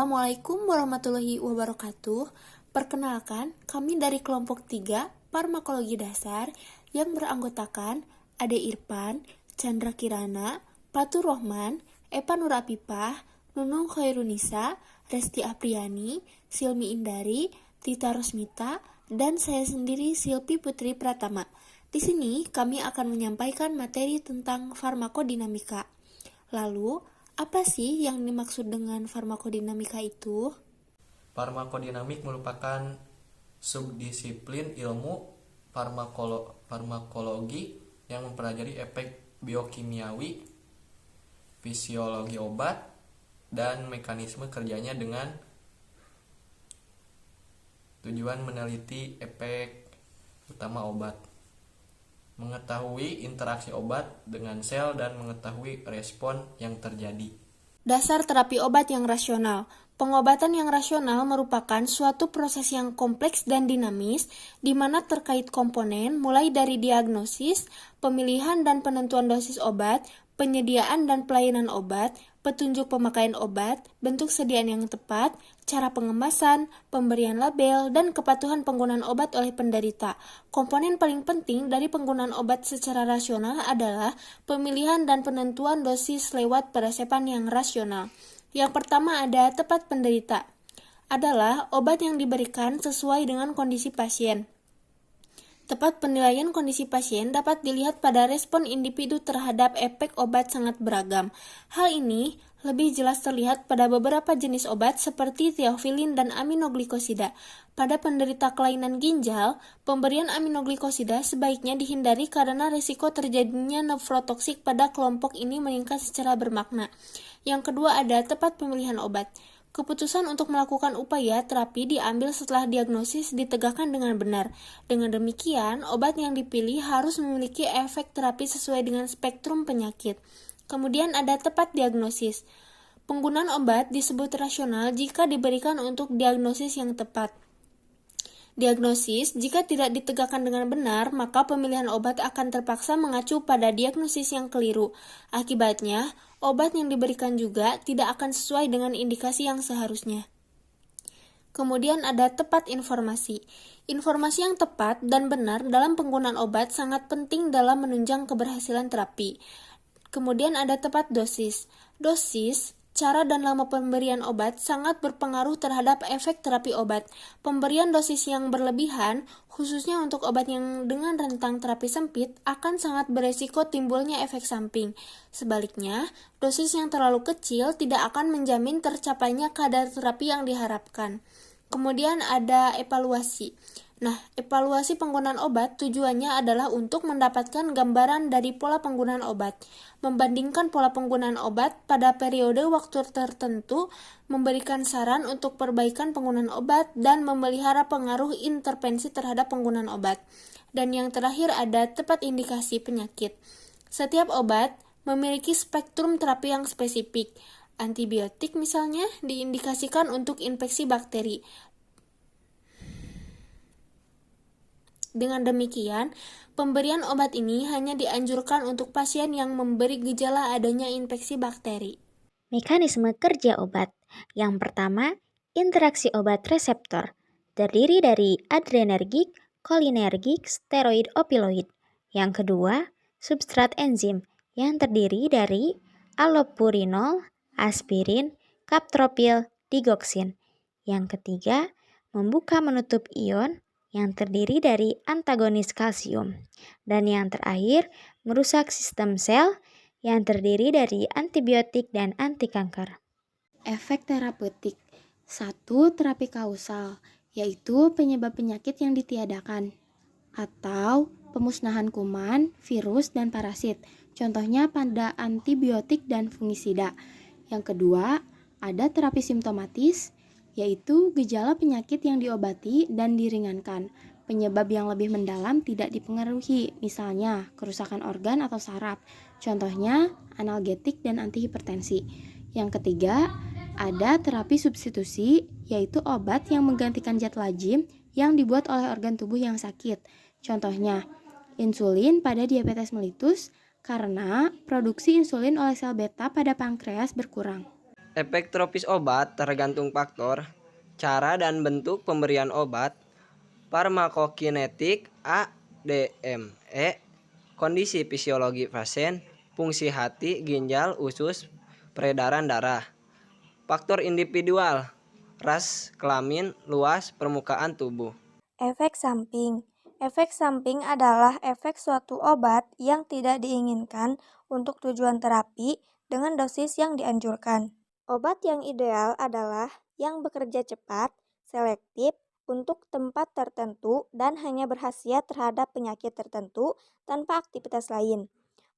Assalamualaikum warahmatullahi wabarakatuh. Perkenalkan, kami dari kelompok 3 Farmakologi Dasar yang beranggotakan Ade Irfan, Chandra Kirana, Fatur Rohman, Epa Nur Apipah, Nunung Khairunisa, Resti Apriani, Silmi Indari, Tita Rosmita, dan saya sendiri Silpi Putri Pratama. Di sini kami akan menyampaikan materi tentang farmakodinamika. Lalu, apa sih yang dimaksud dengan farmakodinamika itu? Farmakodinamik merupakan subdisiplin ilmu farmakologi yang mempelajari efek biokimiawi, fisiologi obat, dan mekanisme kerjanya dengan tujuan meneliti efek utama obat, mengetahui interaksi obat dengan sel, dan mengetahui respon yang terjadi. Dasar terapi obat yang rasional. Pengobatan yang rasional merupakan suatu proses yang kompleks dan dinamis, di mana terkait komponen mulai dari diagnosis, pemilihan dan penentuan dosis obat, penyediaan dan pelayanan obat, petunjuk pemakaian obat, bentuk sediaan yang tepat, cara pengemasan, pemberian label, dan kepatuhan penggunaan obat oleh penderita. Komponen paling penting dari penggunaan obat secara rasional adalah pemilihan dan penentuan dosis lewat peresepan yang rasional. Yang pertama ada tepat penderita. Adalah obat yang diberikan sesuai dengan kondisi pasien. Tepat penilaian kondisi pasien dapat dilihat pada respon individu terhadap efek obat sangat beragam. Hal ini lebih jelas terlihat pada beberapa jenis obat seperti teofilin dan aminoglikosida. Pada penderita kelainan ginjal, pemberian aminoglikosida sebaiknya dihindari karena risiko terjadinya nefrotoksik pada kelompok ini meningkat secara bermakna. Yang kedua ada tepat pemilihan obat. Keputusan untuk melakukan upaya terapi diambil setelah diagnosis ditegakkan dengan benar. Dengan demikian, obat yang dipilih harus memiliki efek terapi sesuai dengan spektrum penyakit. Kemudian ada tepat diagnosis. Penggunaan obat disebut rasional jika diberikan untuk diagnosis yang tepat. Diagnosis, jika tidak ditegakkan dengan benar, maka pemilihan obat akan terpaksa mengacu pada diagnosis yang keliru. Akibatnya, obat yang diberikan juga tidak akan sesuai dengan indikasi yang seharusnya. Kemudian ada tepat informasi. Informasi yang tepat dan benar dalam penggunaan obat sangat penting dalam menunjang keberhasilan terapi. Kemudian ada tepat dosis. Dosis, cara dan lama pemberian obat sangat berpengaruh terhadap efek terapi obat. Pemberian dosis yang berlebihan, khususnya untuk obat yang dengan rentang terapi sempit, akan sangat beresiko timbulnya efek samping. Sebaliknya, dosis yang terlalu kecil tidak akan menjamin tercapainya kadar terapi yang diharapkan. Kemudian ada evaluasi. Nah, evaluasi penggunaan obat tujuannya adalah untuk mendapatkan gambaran dari pola penggunaan obat, membandingkan pola penggunaan obat pada periode waktu tertentu, memberikan saran untuk perbaikan penggunaan obat, dan memelihara pengaruh intervensi terhadap penggunaan obat. Dan yang terakhir ada tepat indikasi penyakit. Setiap obat memiliki spektrum terapi yang spesifik. Antibiotik misalnya diindikasikan untuk infeksi bakteri. Dengan demikian, pemberian obat ini hanya dianjurkan untuk pasien yang memberi gejala adanya infeksi bakteri. Mekanisme kerja obat. Yang pertama, interaksi obat reseptor. Terdiri dari adrenergik, kolinergik, steroid opioid. Yang kedua, substrat enzim yang terdiri dari allopurinol, aspirin, kaptropil, digoksin. Yang ketiga, membuka menutup ion yang terdiri dari antagonis kalsium. Dan yang terakhir, merusak sistem sel yang terdiri dari antibiotik dan anti kanker. Efek terapeutik. 1. Terapi kausal, yaitu penyebab penyakit yang ditiadakan, atau pemusnahan kuman, virus, dan parasit. Contohnya pada antibiotik dan fungisida. Yang kedua, ada terapi simptomatis, yaitu gejala penyakit yang diobati dan diringankan. Penyebab yang lebih mendalam tidak dipengaruhi, misalnya kerusakan organ atau saraf. Contohnya analgetik dan antihipertensi. Yang ketiga, ada terapi substitusi, yaitu obat yang menggantikan zat lazim yang dibuat oleh organ tubuh yang sakit. Contohnya insulin pada diabetes mellitus karena produksi insulin oleh sel beta pada pankreas berkurang. Efek tropis obat tergantung faktor, cara dan bentuk pemberian obat, farmakokinetik ADME, kondisi fisiologi pasien, fungsi hati, ginjal, usus, peredaran darah. Faktor individual, ras, kelamin, luas, permukaan tubuh. Efek samping. Efek samping adalah efek suatu obat yang tidak diinginkan untuk tujuan terapi dengan dosis yang dianjurkan. Obat yang ideal adalah yang bekerja cepat, selektif, untuk tempat tertentu dan hanya berkhasiat terhadap penyakit tertentu tanpa aktivitas lain.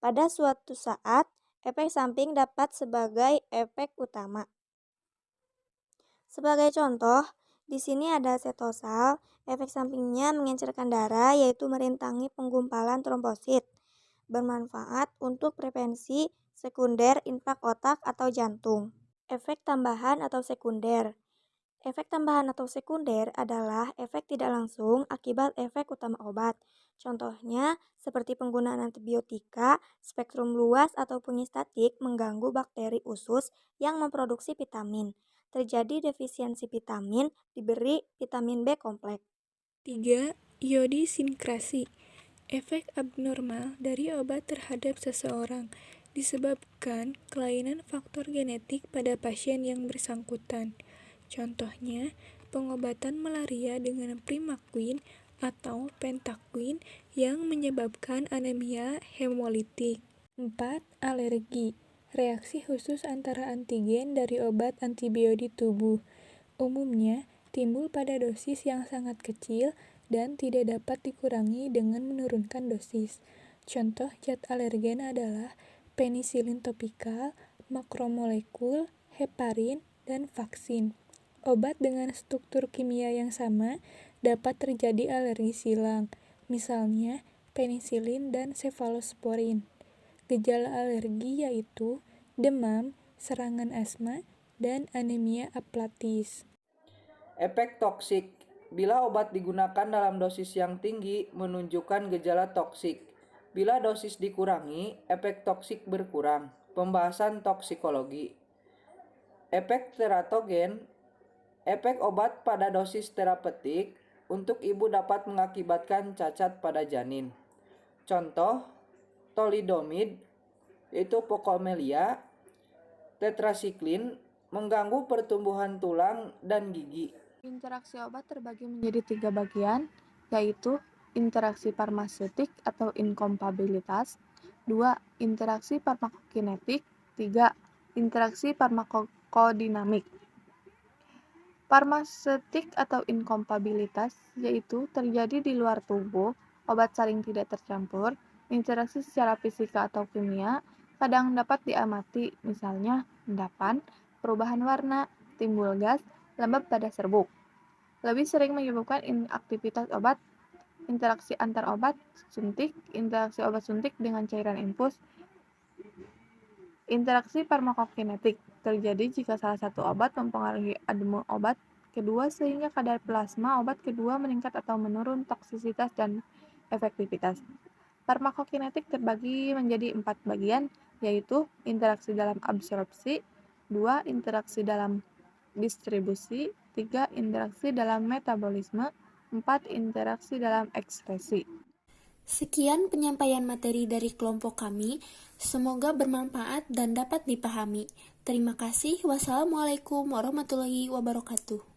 Pada suatu saat, efek samping dapat sebagai efek utama. Sebagai contoh, di sini ada setosal, efek sampingnya mengencerkan darah yaitu merintangi penggumpalan trombosit, bermanfaat untuk prevensi sekunder infak otak atau jantung. Efek tambahan atau sekunder. Efek tambahan atau sekunder adalah efek tidak langsung akibat efek utama obat. Contohnya, seperti penggunaan antibiotika, spektrum luas atau penyistatik mengganggu bakteri usus yang memproduksi vitamin. Terjadi defisiensi vitamin, diberi vitamin B kompleks. 3. Iodisinkrasi. Efek abnormal dari obat terhadap seseorang disebabkan kelainan faktor genetik pada pasien yang bersangkutan. Contohnya, pengobatan malaria dengan primaquine atau pentaquine yang menyebabkan anemia hemolitik. 4. Alergi. Reaksi khusus antara antigen dari obat antibiotik tubuh. Umumnya, timbul pada dosis yang sangat kecil dan tidak dapat dikurangi dengan menurunkan dosis. Contoh zat alergen adalah penisilin topikal, makromolekul, heparin, dan vaksin. Obat dengan struktur kimia yang sama dapat terjadi alergi silang, misalnya penisilin dan sefalosporin. Gejala alergi yaitu demam, serangan asma, dan anemia aplatis. Efek toksik. Bila obat digunakan dalam dosis yang tinggi menunjukkan gejala toksik. Bila dosis dikurangi, efek toksik berkurang. Pembahasan toksikologi. Efek teratogen. Efek obat pada dosis terapeutik untuk ibu dapat mengakibatkan cacat pada janin. Contoh, thalidomid yaitu pocomelia, tetrasiklin mengganggu pertumbuhan tulang dan gigi. Interaksi obat terbagi menjadi 3 bagian, yaitu interaksi farmaseutik atau inkompatibilitas, 2. Interaksi farmakokinetik, 3. Interaksi farmakodinamik. Farmaseutik atau inkompatibilitas yaitu terjadi di luar tubuh, obat saling tidak tercampur, interaksi secara fisika atau kimia, kadang dapat diamati, misalnya endapan, perubahan warna, timbul gas, lembab pada serbuk. Lebih sering menyebabkan inaktivitas obat, interaksi antar obat suntik, interaksi obat suntik dengan cairan infus. Interaksi farmakokinetik terjadi jika salah satu obat mempengaruhi ademu obat kedua sehingga kadar plasma obat kedua meningkat atau menurun toksisitas dan efektivitas. Farmakokinetik terbagi menjadi 4 bagian, yaitu interaksi dalam absorpsi, 2. Interaksi dalam distribusi, 3. Interaksi dalam metabolisme, 4. Interaksi dalam ekskresi. Sekian penyampaian materi dari kelompok kami, semoga bermanfaat dan dapat dipahami. Terima kasih. Wassalamualaikum warahmatullahi wabarakatuh.